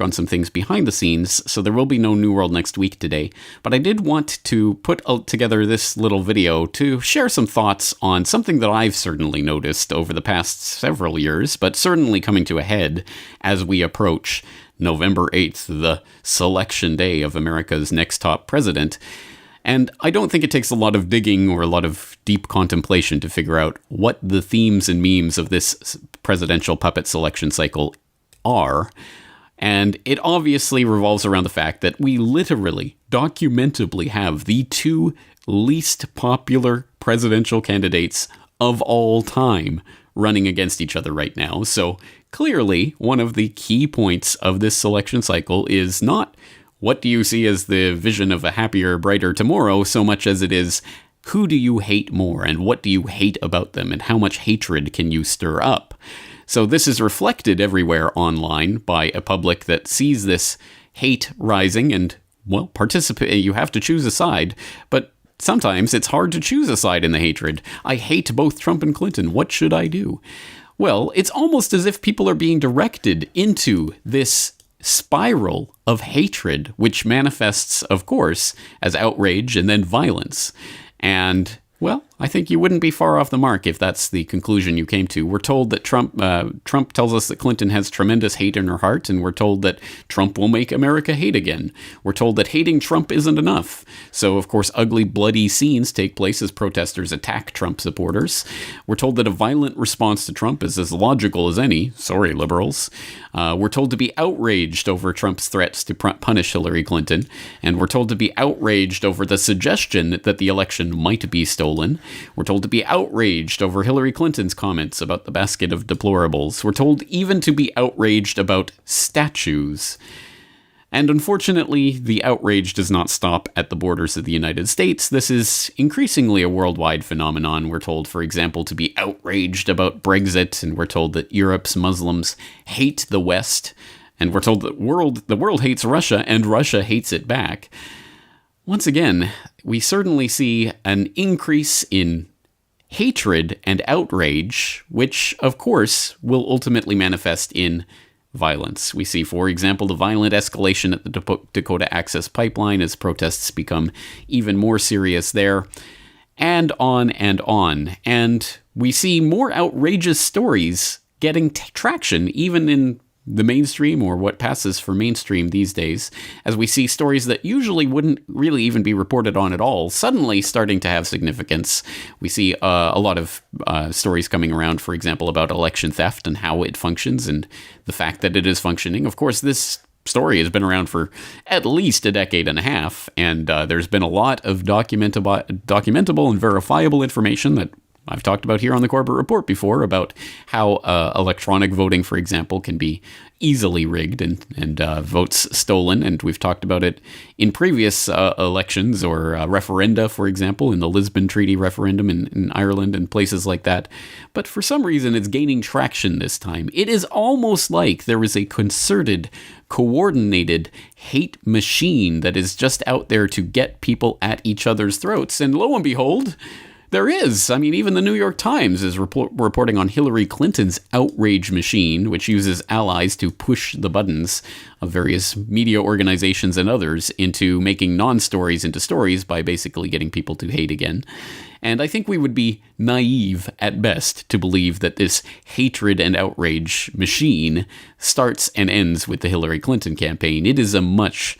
on some things behind the scenes, so there will be no New World Next Week today. But I did want to put together this little video to share some thoughts on something that I've certainly noticed over the past several years, but certainly coming to a head as we approach November 8th, the selection day of America's next top president. And I don't think it takes a lot of digging or a lot of deep contemplation to figure out what the themes and memes of this presidential puppet selection cycle are. And it obviously revolves around the fact that we literally, documentably have the two least popular presidential candidates of all time running against each other right now. So clearly, one of the key points of this selection cycle is not what do you see as the vision of a happier, brighter tomorrow, so much as it is who do you hate more and what do you hate about them and how much hatred can you stir up. So this is reflected everywhere online by a public that sees this hate rising and, well, participate. You have to choose a side, but sometimes it's hard to choose a side in the hatred. I hate both Trump and Clinton. What should I do? Well, it's almost as if people are being directed into this spiral of hatred, which manifests, of course, as outrage and then violence. And, well, I think you wouldn't be far off the mark if that's the conclusion you came to. We're told that Trump tells us that Clinton has tremendous hate in her heart, and we're told that Trump will make America hate again. We're told that hating Trump isn't enough. So, of course, ugly, bloody scenes take place as protesters attack Trump supporters. We're told that a violent response to Trump is as logical as any. Sorry, liberals. We're told to be outraged over Trump's threats to punish Hillary Clinton, and we're told to be outraged over the suggestion that the election might be stolen. We're told to be outraged over Hillary Clinton's comments about the basket of deplorables. We're told even to be outraged about statues. And unfortunately, the outrage does not stop at the borders of the United States. This is increasingly a worldwide phenomenon. We're told, for example, to be outraged about Brexit, and we're told that Europe's Muslims hate the West, and we're told that the world hates Russia, and Russia hates it back. Once again, we certainly see an increase in hatred and outrage, which, of course, will ultimately manifest in violence. We see, for example, the violent escalation at the Dakota Access Pipeline as protests become even more serious there, and on and on. And we see more outrageous stories getting traction, even in the mainstream, or what passes for mainstream these days, as we see stories that usually wouldn't really even be reported on at all suddenly starting to have significance. We see a lot of stories coming around, for example, about election theft and how it functions and the fact that it is functioning. Of course, this story has been around for at least a decade and a half, and there's been a lot of documentable and verifiable information that I've talked about here on the Corbett Report before about how electronic voting, for example, can be easily rigged and votes stolen. And we've talked about it in previous elections or referenda, for example, in the Lisbon Treaty referendum in Ireland and places like that. But for some reason, it's gaining traction this time. It is almost like there is a concerted, coordinated hate machine that is just out there to get people at each other's throats. And lo and behold, there is. I mean, even the New York Times is reporting on Hillary Clinton's outrage machine, which uses allies to push the buttons of various media organizations and others into making non-stories into stories by basically getting people to hate again. And I think we would be naive at best to believe that this hatred and outrage machine starts and ends with the Hillary Clinton campaign. It is a much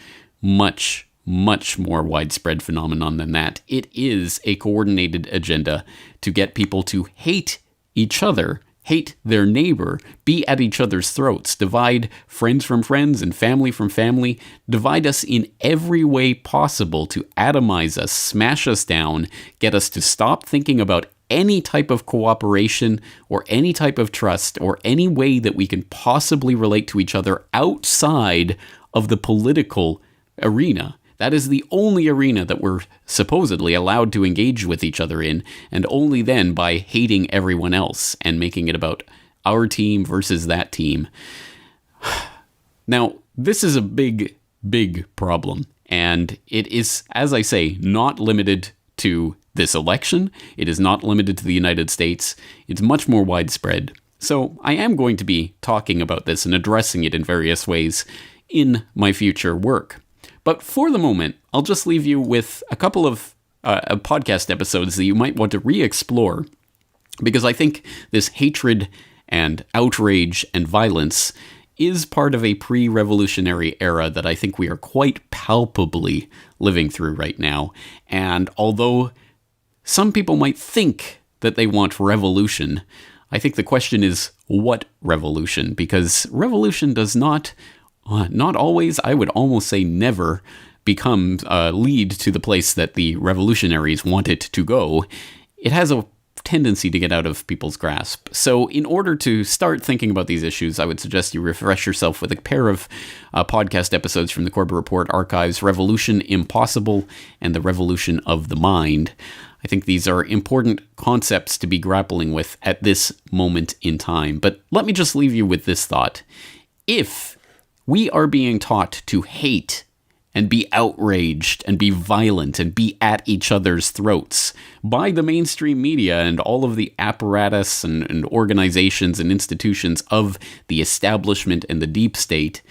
more widespread phenomenon than that. It is a coordinated agenda to get people to hate each other, hate their neighbor, be at each other's throats, divide friends from friends and family from family, divide us in every way possible to atomize us, smash us down, get us to stop thinking about any type of cooperation or any type of trust or any way that we can possibly relate to each other outside of the political arena. That is the only arena that we're supposedly allowed to engage with each other in, and only then by hating everyone else and making it about our team versus that team. Now, this is a big problem, and it is, as I say, not limited to this election. It is not limited to the United States. It's much more widespread. So I am going to be talking about this and addressing it in various ways in my future work. But for the moment, I'll just leave you with a couple of podcast episodes that you might want to re-explore, because I think this hatred and outrage and violence is part of a pre-revolutionary era that I think we are quite palpably living through right now. And although some people might think that they want revolution, I think the question is, what revolution? Because revolution does not always, I would almost say never, lead to the place that the revolutionaries want it to go. It has a tendency to get out of people's grasp. So in order to start thinking about these issues, I would suggest you refresh yourself with a pair of podcast episodes from the Corbett Report archives, Revolution Impossible and The Revolution of the Mind. I think these are important concepts to be grappling with at this moment in time. But let me just leave you with this thought. If we are being taught to hate and be outraged and be violent and be at each other's throats by the mainstream media and all of the apparatus and organizations and institutions of the establishment and the deep state,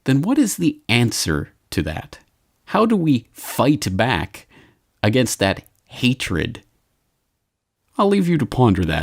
then what is the answer to that? How do we fight back against that hatred? I'll leave you to ponder that.